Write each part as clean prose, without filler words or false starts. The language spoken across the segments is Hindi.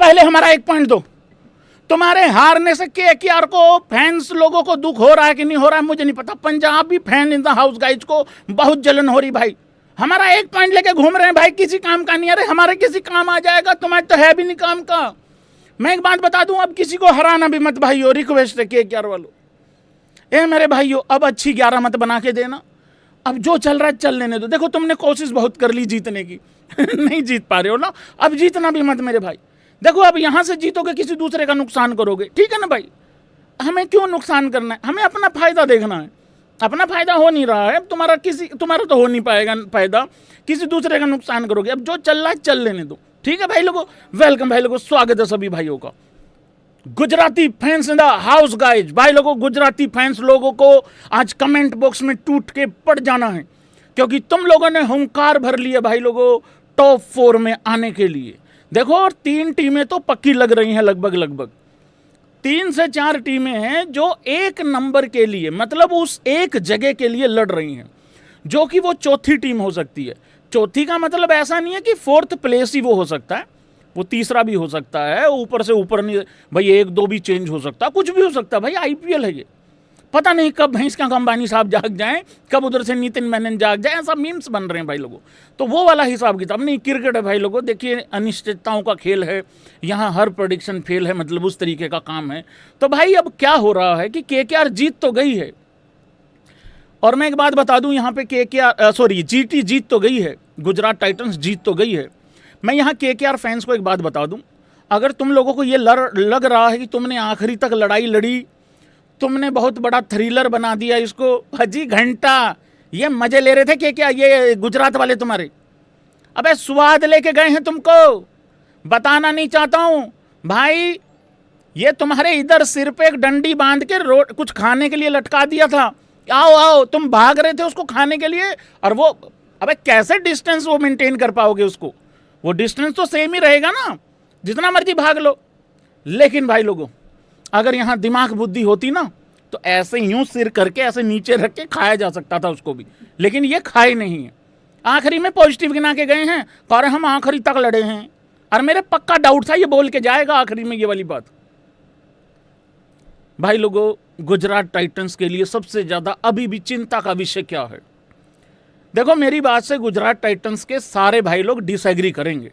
पहले हमारा एक पॉइंट दो। तुम्हारे हारने से केकेआर को फैंस लोगों को दुख हो रहा है कि नहीं हो रहा है मुझे नहीं पता। Punjabi fan in the house guys को बहुत जलन हो रही भाई। हमारा एक पॉइंट लेके घूम रहे हैं भाई, किसी काम का नहीं। अरे हमारे किसी काम आ जाएगा, तुम्हारे तो है भी नहीं काम का। मैं एक बात बता दूं, अब किसी को हराना भी मत भाइयों, रिक्वेस्ट है केकेआर वालों, ए मेरे भाइयों, अब अच्छी 11 मत बना के देना। अब जो चल रहा है चल लेने दो। देखो तुमने कोशिश बहुत कर ली जीतने की नहीं जीत पा रहे हो ना, अब जीतना भी मत मेरे भाई। देखो अब यहां से जीतोगे किसी दूसरे का नुकसान करोगे, ठीक है ना भाई। हमें क्यों नुकसान करना है, हमें अपना फायदा देखना है। अपना फायदा हो नहीं रहा है, तुम्हारा तो हो नहीं पाएगा फायदा, किसी दूसरे का नुकसान करोगे। अब जो चल रहा है चल लेने दो, ठीक है भाई लोगों। वेलकम भाई लोगों, स्वागत है सभी भाइयों का। Gujarati fans in the house guys, भाई लोगों गुजराती फैंस लोगों को आज कमेंट बॉक्स में टूट के पड़ जाना है, क्योंकि तुम लोगों ने हुंकार भर लिया भाई लोगों टॉप 4 में आने के लिए। देखो और 3 टीमें तो पक्की लग रही हैं, लगभग 3 से 4 टीमें हैं जो एक नंबर के लिए, मतलब उस एक जगह के लिए लड़ रही हैं, जो कि वो चौथी टीम हो सकती है। चौथी का मतलब ऐसा नहीं है कि 4th प्लेस ही वो हो सकता है, वो तीसरा भी हो सकता है, ऊपर से ऊपर नहीं भाई, 1-2 भी चेंज हो सकता है, कुछ भी हो सकता है भाई। आईपीएल है ये, पता नहीं कब भैंस का अंबानी साहब जाग जाएं, कब उधर से नितिन मेनन जाग जाए, ऐसा मीम्स बन रहे हैं भाई लोगों। तो वो वाला हिसाब किताब नहीं, क्रिकेट है भाई लोगों। देखिए अनिश्चितताओं का खेल है, यहाँ हर प्रेडिक्शन फेल है, मतलब उस तरीके का काम है। तो भाई अब क्या हो रहा है कि केकेआर जीत तो गई है, और मैं एक बात बता दूं यहाँ पे जीटी जीत तो गई है, गुजरात टाइटंस जीत तो गई है। मैं यहाँ केकेआर फैंस को एक बात बता दूं, अगर तुम लोगों को ये लग रहा है कि तुमने आखिरी तक लड़ाई लड़ी, तुमने बहुत बड़ा थ्रिलर बना दिया इसको, हजी घंटा ये मजे ले रहे थे कि क्या ये गुजरात वाले तुम्हारे, अबे स्वाद लेके गए हैं तुमको, बताना नहीं चाहता हूं भाई। ये तुम्हारे इधर सिर पे एक डंडी बांध के कुछ खाने के लिए लटका दिया था, आओ आओ, तुम भाग रहे थे उसको खाने के लिए, और वो अबे कैसे डिस्टेंस वो मेंटेन कर पाओगे उसको, वो डिस्टेंस तो सेम ही रहेगा ना, जितना मर्जी भाग लो। लेकिन भाई लोगों अगर यहाँ दिमाग बुद्धि होती ना, तो ऐसे यूं सिर करके ऐसे नीचे रख के खाया जा सकता था उसको भी, लेकिन ये खाए नहीं है। आखिरी में पॉजिटिव गिना के गए हैं, और हम आखिरी तक लड़े हैं, और मेरे पक्का डाउट था ये बोल के जाएगा आखिरी में ये वाली बात। भाई लोगों गुजरात टाइटंस के लिए सबसे ज्यादा अभी भी चिंता का विषय क्या है? देखो मेरी बात से गुजरात टाइटंस के सारे भाई लोग डिसएग्री करेंगे,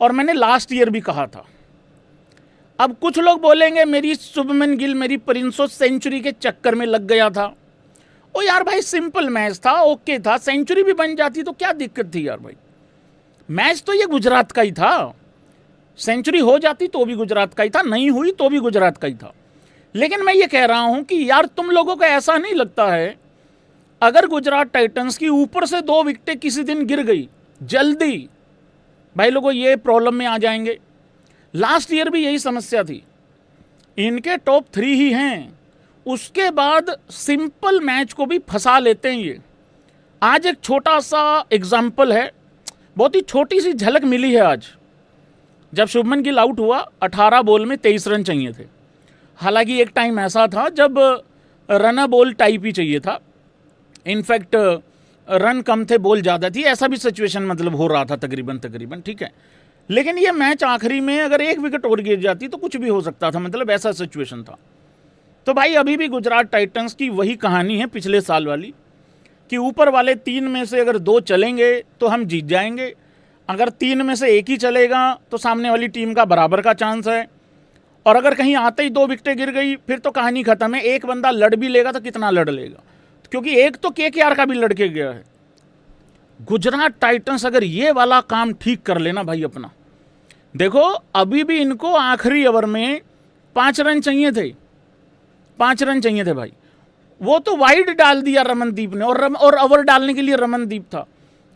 और मैंने लास्ट ईयर भी कहा था। अब कुछ लोग बोलेंगे मेरी शुभमन गिल मेरी प्रिंसो सेंचुरी के चक्कर में लग गया था। ओ यार भाई सिंपल मैच था, ओके था, सेंचुरी भी बन जाती तो क्या दिक्कत थी यार भाई। मैच तो ये गुजरात का ही था, सेंचुरी हो जाती तो भी गुजरात का ही था, नहीं हुई तो भी गुजरात का ही था। लेकिन मैं ये कह रहा हूं कि यार तुम लोगों को ऐसा नहीं लगता है, अगर गुजरात टाइटंस की ऊपर से 2 विकेटें किसी दिन गिर गई, जल्दी भाई लोगों ये प्रॉब्लम में आ जाएंगे। लास्ट ईयर भी यही समस्या थी, इनके टॉप 3 ही हैं, उसके बाद सिंपल मैच को भी फंसा लेते हैं ये। आज एक छोटा सा एग्जाम्पल है, बहुत ही छोटी सी झलक मिली है आज, जब शुभमन गिल आउट हुआ 18 बॉल में 23 रन चाहिए थे। हालांकि एक टाइम ऐसा था जब रन बॉल टाइप ही चाहिए था, इनफैक्ट रन कम थे बॉल ज़्यादा थी, ऐसा भी सिचुएशन मतलब हो रहा था तकरीबन, ठीक है। लेकिन ये मैच आखिरी में अगर 1 विकेट और गिर जाती तो कुछ भी हो सकता था, मतलब ऐसा सिचुएशन था। तो भाई अभी भी गुजरात टाइटंस की वही कहानी है पिछले साल वाली, कि ऊपर वाले 3 में से अगर 2 चलेंगे तो हम जीत जाएंगे, अगर 3 में से 1 ही चलेगा तो सामने वाली टीम का बराबर का चांस है, और अगर कहीं आते ही 2 विकेटें गिर गई फिर तो कहानी खत्म है। एक बंदा लड़ भी लेगा तो कितना लड़ लेगा, क्योंकि एक तो केकेआर का भी लड़के गया है। गुजरात टाइटंस अगर ये वाला काम ठीक कर लेना भाई अपना, देखो अभी भी इनको आखिरी ओवर में 5 रन चाहिए थे, 5 रन चाहिए थे भाई, वो तो वाइड डाल दिया रमनदीप ने, और ओवर डालने के लिए रमनदीप था।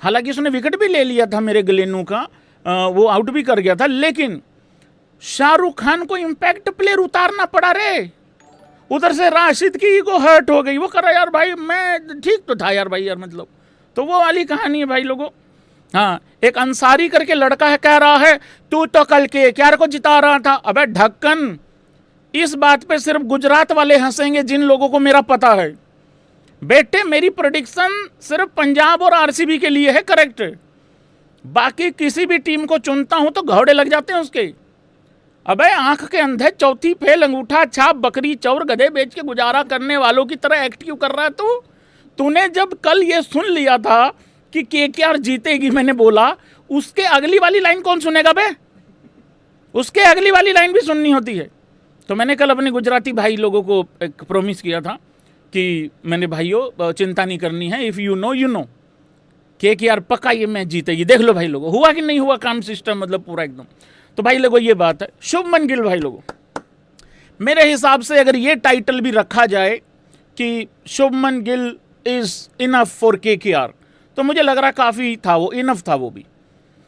हालांकि उसने विकेट भी ले लिया था मेरे ग्लेनू का, वो आउट भी कर गया था, लेकिन शाहरुख खान को इंपैक्ट प्लेयर उतारना पड़ा रे। उधर से राशिद की ईगो हर्ट हो गई, वो कर रहा यार भाई मैं ठीक तो था यार भाई यार, मतलब तो वो वाली कहानी है भाई लोगों। हाँ, एक अंसारी करके लड़का है, कह रहा है तू तो कल केकेआर को जिता रहा था। अबे ढक्कन, इस बात पे सिर्फ गुजरात वाले हंसेंगे जिन लोगों को मेरा पता है। बेटे मेरी प्रेडिक्शन सिर्फ पंजाब और आरसीबी के लिए है करेक्ट, बाकी किसी भी टीम को चुनता हूं तो घोड़े लग जाते हैं उसके। अबे आंख के अंधे, चौथी फेल, अंगूठा छाप, बकरी चौर, गधे बेच के गुजारा करने वालों की तरह एक्ट क्यों कर रहा है तू? तूने जब कल ये सुन लिया था कि केकेआर जीतेगी, मैंने बोला, उसके अगली वाली लाइन कौन सुनेगा बे? उसके अगली वाली लाइन भी सुननी होती है। तो मैंने कल अपने गुजराती भाई लोगों को एक प्रॉमिस किया था कि मैंने भाइयों चिंता नहीं करनी है, if you know you know, KKR पक्का ये मैच जीतेगी। देख लो भाई लोगों, हुआ कि नहीं हुआ काम सिस्टम, मतलब पूरा एकदम। तो भाई लोगों ये बात है। शुभमन गिल भाई लोगों, मेरे हिसाब से अगर ये टाइटल भी रखा जाए कि Shubman Gill is enough for KKR, तो मुझे लग रहा काफ़ी था, वो इनफ था वो भी।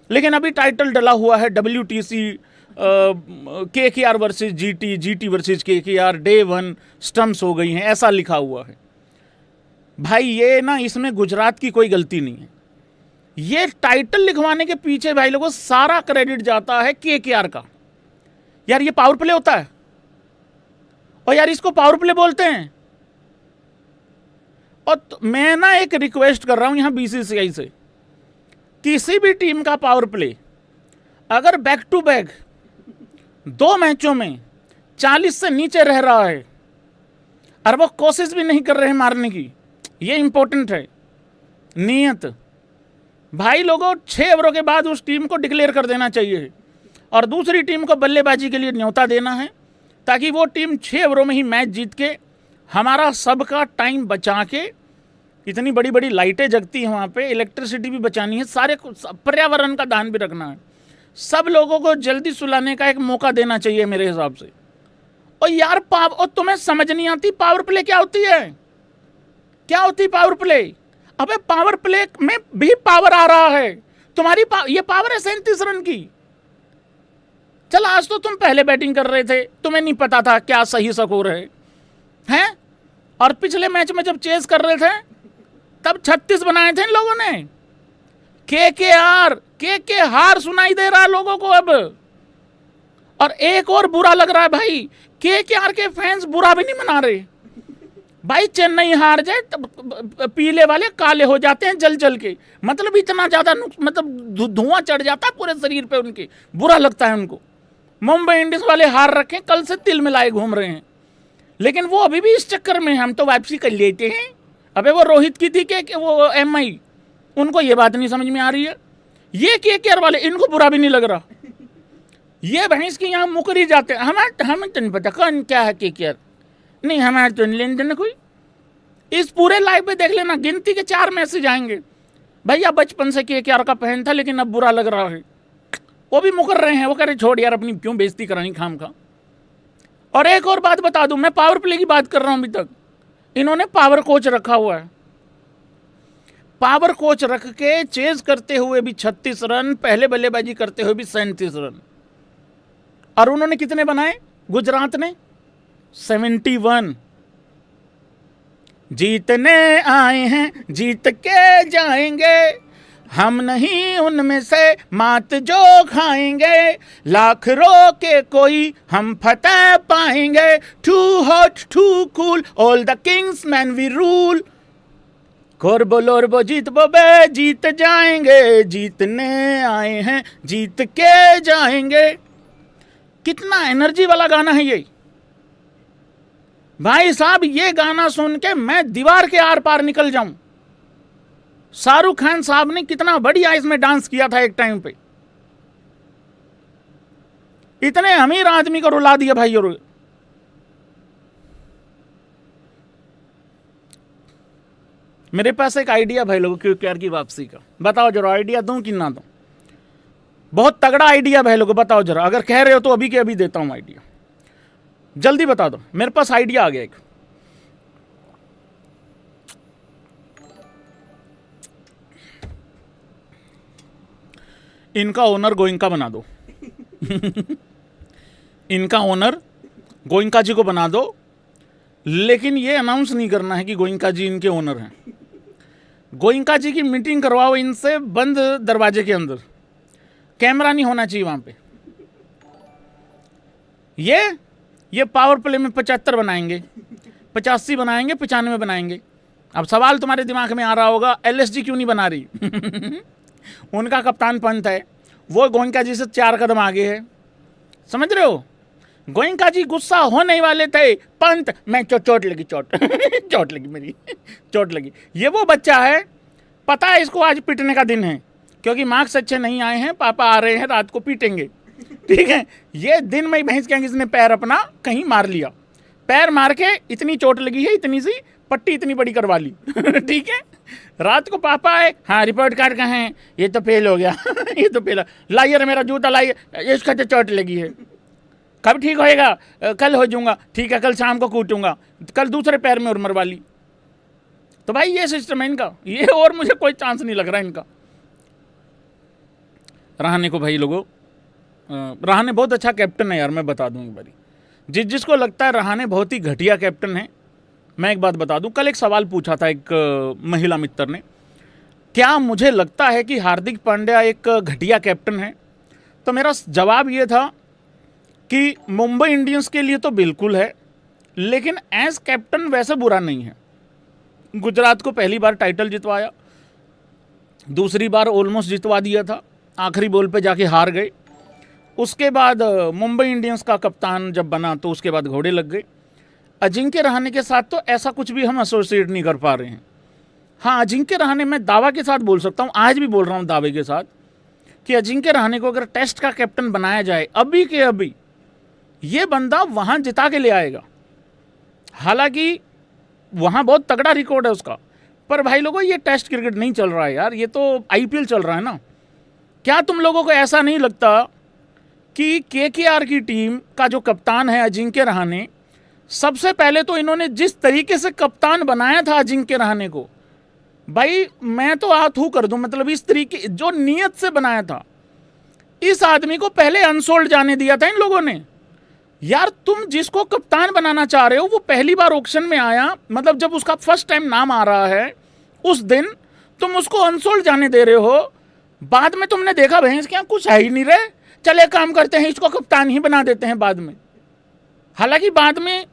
लेकिन अभी टाइटल डला हुआ है WTC KKR versus GT, GT versus KKR, day 1 stumps हो गई हैं, ऐसा लिखा हुआ है। भाई ये ना, इसमें गुजरात की कोई गलती नहीं है। ये टाइटल लिखवाने के पीछे भाई लोगों सारा क्रेडिट जाता है केकेआर का। यार ये पावर प्ले होता है, और यार इसको पावर प्ले बोलते हैं। और तो मैं ना एक रिक्वेस्ट कर रहा हूं यहां BCCI से, किसी भी टीम का पावर प्ले अगर बैक टू बैक 2 मैचों में 40 से नीचे रह रहा है और वो कोशिश भी नहीं कर रहे हैं मारने की, ये इंपॉर्टेंट है। नियत भाई लोगों 6 ओवरों के बाद उस टीम को डिक्लेयर कर देना चाहिए और दूसरी टीम को बल्लेबाजी के लिए न्योता देना है, ताकि वो टीम 6 ओवरों में ही मैच जीत के हमारा सबका टाइम बचा के, इतनी बड़ी बड़ी लाइटें जगती हैं वहाँ पे, इलेक्ट्रिसिटी भी बचानी है, सारे पर्यावरण का ध्यान भी रखना है, सब लोगों को जल्दी सुलाने का एक मौका देना चाहिए मेरे हिसाब से। और यार और तुम्हें समझ नहीं आती पावर प्ले क्या होती है? क्या होती पावर प्ले? अबे पावर प्ले में भी पावर आ रहा है तुम्हारी, ये पावर है 37 रन की। चल आज तो तुम पहले बैटिंग कर रहे थे, तुम्हें नहीं पता था क्या सही स्कोर है? और पिछले मैच में जब चेस कर रहे थे तब 36 बनाए थे इन लोगों ने। के हार सुनाई दे रहा है लोगों को अब। और एक और बुरा लग रहा है भाई, केकेआर के फैंस बुरा भी नहीं मना रहे भाई। चेन्नई हार जाए तब पीले वाले काले हो जाते हैं जल जल के, मतलब इतना ज्यादा मतलब धुआं चढ़ जाता है पूरे शरीर पे उनके, बुरा लगता है उनको। मुंबई इंडियंस वाले हार रखे, कल से तिल मिलाए घूम रहे हैं, लेकिन वो अभी भी इस चक्कर में हम तो वापसी कर लेते हैं। अबे वो रोहित की थी कि वो MI, उनको ये बात नहीं समझ में आ रही है। ये केकेआर वाले, इनको बुरा भी नहीं लग रहा। ये भैंस की यहाँ मुकरी जाते हैं, हमें तो नहीं पता कौन क्या है केकेआर, नहीं हमारे तो लेन देन कोई। इस पूरे लाइव पे देख लेना, गिनती के 4 मैसेज आएंगे, भैया बचपन से केकेआर का फैन था लेकिन अब बुरा लग रहा है। वो भी मुकर रहे हैं, वो कह रहे छोड़ यार अपनी क्यों बेइज्जती करानी खाम खा। और एक और बात बता दूं, मैं पावर प्ले की बात कर रहा हूं अभी तक, इन्होंने पावर कोच रखा हुआ है। पावर कोच रख के चेज करते हुए भी 36 रन, पहले बल्लेबाजी करते हुए भी 37 रन। और उन्होंने कितने बनाए गुजरात ने? 71। जीतने आए हैं जीत के जाएंगे, हम नहीं उनमें से मात जो खाएंगे, लाख रोके कोई हम फतेह पाएंगे, too hot to cool all the king's men we rule, कोरबो लोरबो जीत बे जीत जाएंगे, जीतने आए हैं जीत के जाएंगे। कितना एनर्जी वाला गाना है ये भाई साहब। ये गाना सुन के मैं दीवार के आर पार निकल जाऊं। शाहरुख खान साहब ने कितना बढ़िया इसमें डांस किया था एक टाइम पे, इतने अमीर आदमी को रुला दिया भाई। और मेरे पास एक आइडिया भाई लोगों केकेआर की वापसी का, बताओ जरा आइडिया दूं कि ना दूं? बहुत तगड़ा आइडिया भाई लोगों, बताओ जरा। अगर कह रहे हो तो अभी के अभी देता हूं आइडिया, जल्दी बता दो। मेरे पास आइडिया आ गया एक। इनका ओनर गोइंका बना दो इनका ओनर गोइंका जी को बना दो, लेकिन ये अनाउंस नहीं करना है कि गोइंका जी इनके ओनर हैं। गोइंका जी की मीटिंग करवाओ इनसे बंद दरवाजे के अंदर, कैमरा नहीं होना चाहिए वहां पे। ये पावर प्ले में 75 बनाएंगे, 85 बनाएंगे, 95 बनाएंगे। अब सवाल तुम्हारे दिमाग में आ रहा होगा LSG क्यों नहीं बना रही उनका कप्तान पंत है, वो गोइंका जी से 4 कदम आगे है। समझ रहे हो? गोयनका जी गुस्सा होने वाले थे, पंत मैं चोट लगी, चोट चोट लगी मेरी चोट लगी। ये वो बच्चा है, पता है इसको आज पीटने का दिन है, क्योंकि मार्क्स अच्छे नहीं आए हैं, पापा आ रहे हैं रात को पीटेंगे, ठीक है। ये दिन में भैंस क्या किसने पैर अपना कहीं मार लिया, पैर मार के इतनी चोट लगी है, इतनी सी पट्टी इतनी बड़ी करवा ली ठीक है। रात को पापा आए, हाँ रिपोर्ट कार्ड कहाँ है, ये तो फेल हो गया ये तो फेल, लाइए मेरा जूता लाइए, इसका तो चोट लगी है, कब ठीक होएगा, कल हो जाऊंगा, ठीक है कल शाम को कूटूंगा, कल दूसरे पैर में और मरवा ली। तो भाई ये सिस्टम है इनका, ये और मुझे कोई चांस नहीं लग रहा इनका। रहाणे को भाई लोगों, रहाणे बहुत अच्छा कैप्टन है यार, मैं बता दूं एक बारी, जिसको लगता है रहाणे बहुत ही घटिया कैप्टन है, मैं एक बात बता दूं। कल एक सवाल पूछा था एक महिला मित्र ने, क्या मुझे लगता है कि हार्दिक पांड्या एक घटिया कैप्टन है? तो मेरा जवाब ये था कि मुंबई इंडियंस के लिए तो बिल्कुल है, लेकिन एज कैप्टन वैसे बुरा नहीं है। गुजरात को पहली बार टाइटल जितवाया, दूसरी बार ऑलमोस्ट जितवा दिया था, आखिरी बॉल पे जाके हार गए। उसके बाद मुंबई इंडियंस का कप्तान जब बना तो उसके बाद घोड़े लग गए। अजिंक्य रहाणे के साथ तो ऐसा कुछ भी हम एसोसिएट नहीं कर पा रहे हैं। हाँ, अजिंक्य रहाणे मैं दावा के साथ बोल सकता हूँ, आज भी बोल रहा हूँ दावे के साथ, कि अजिंक्य रहाणे को अगर टेस्ट का कैप्टन बनाया जाए अभी के अभी, ये बंदा वहाँ जिता के ले आएगा। हालांकि वहाँ बहुत तगड़ा रिकॉर्ड है उसका, पर भाई लोगों ये टेस्ट क्रिकेट नहीं चल रहा है यार, ये तो आईपीएल चल रहा है ना। क्या तुम लोगों को ऐसा नहीं लगता कि केकेआर की टीम का जो कप्तान है अजिंक्य रहाणे, सबसे पहले तो इन्होंने जिस तरीके से कप्तान बनाया था अजिंक्य रहाणे को, भाई मैं तो हाथ हूँ कर दूं, मतलब इस तरीके जो नीयत से बनाया था, इस आदमी को पहले अनसोल्ड जाने दिया था इन लोगों ने। यार तुम जिसको कप्तान बनाना चाह रहे हो वो पहली बार ऑक्शन में आया, मतलब जब उसका फर्स्ट टाइम नाम आ रहा है उस दिन तुम उसको अनसोल्ड जाने दे रहे हो। बाद में तुमने देखा भैंस क्या कुछ है ही नहीं रहे, चले काम करते हैं इसको कप्तान ही बना देते हैं बाद में। हालांकि बाद में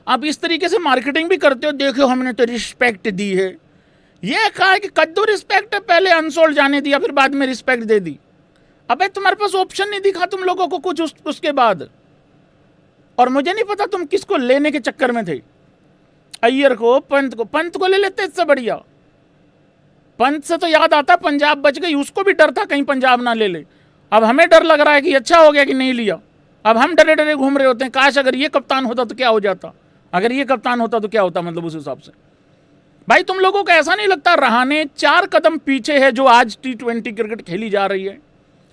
आप इस तरीके से मार्केटिंग भी करते हो, देखो हमने तो रिस्पेक्ट दी है, ये कहा कि कद्दू रिस्पेक्ट है, पहले अनसोल्ड जाने दिया फिर बाद में रिस्पेक्ट दे दी। अबे तुम्हारे पास ऑप्शन नहीं दिखा तुम लोगों को कुछ उसके बाद, और मुझे नहीं पता तुम किसको लेने के चक्कर में थे, अय्यर को, पंत को ले लेते इससे बढ़िया। पंत से तो याद आता पंजाब बच गई, उसको भी डर था कहीं पंजाब ना ले ले। अब हमें डर लग रहा है कि अच्छा हो गया कि नहीं लिया, अब हम डरे डरे घूम रहे होते हैं, काश अगर ये कप्तान होता तो क्या हो जाता, अगर ये कप्तान होता तो क्या होता, मतलब उस हिसाब से। भाई तुम लोगों को ऐसा नहीं लगता रहाणे 4 कदम पीछे है जो आज T20 क्रिकेट खेली जा रही है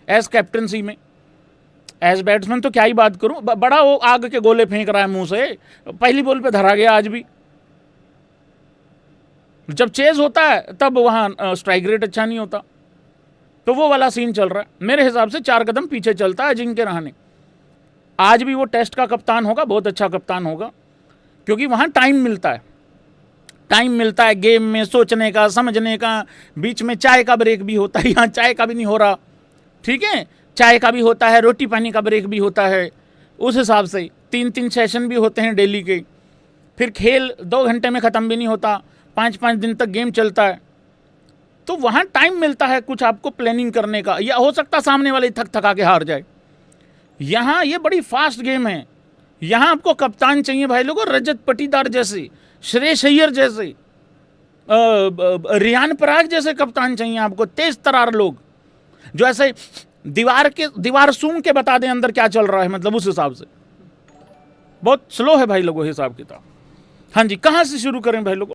एज कैप्टनसी में? एज बैट्समैन तो क्या ही बात करूं, बड़ा वो आग के गोले फेंक रहा है मुंह से, पहली बॉल पे धरा गया आज भी। जब चेज होता है तब वहां स्ट्राइक रेट अच्छा नहीं होता, तो वो वाला सीन चल रहा है। मेरे हिसाब से 4 कदम पीछे चलता है अजिंक्य रहाणे। आज भी वो टेस्ट का कप्तान होगा, बहुत अच्छा कप्तान होगा, क्योंकि वहां टाइम मिलता है, टाइम मिलता है गेम में सोचने का, समझने का, बीच में चाय का ब्रेक भी होता है, यहाँ चाय का भी नहीं हो रहा, ठीक है, चाय का भी होता है, रोटी पानी का ब्रेक भी होता है, उस हिसाब से 3-3 सेशन भी होते हैं डेली के, फिर खेल 2 घंटे में ख़त्म भी नहीं होता, 5-5 दिन तक गेम चलता है, तो वहाँ टाइम मिलता है कुछ आपको प्लानिंग करने का, या हो सकता सामने वाले थक थका के हार जाए। यहाँ ये बड़ी फास्ट गेम है, यहाँ आपको कप्तान चाहिए भाई लोगों, रजत पाटीदार जैसे, श्रेयस अय्यर जैसे, रियान पराग जैसे कप्तान चाहिए आपको, तेज तरार लोग जो ऐसे दीवार सूंघ के बता दें अंदर क्या चल रहा है, मतलब उस हिसाब से। बहुत स्लो है भाई लोगों हिसाब किताब। हाँ जी, कहाँ से शुरू करें भाई लोगों?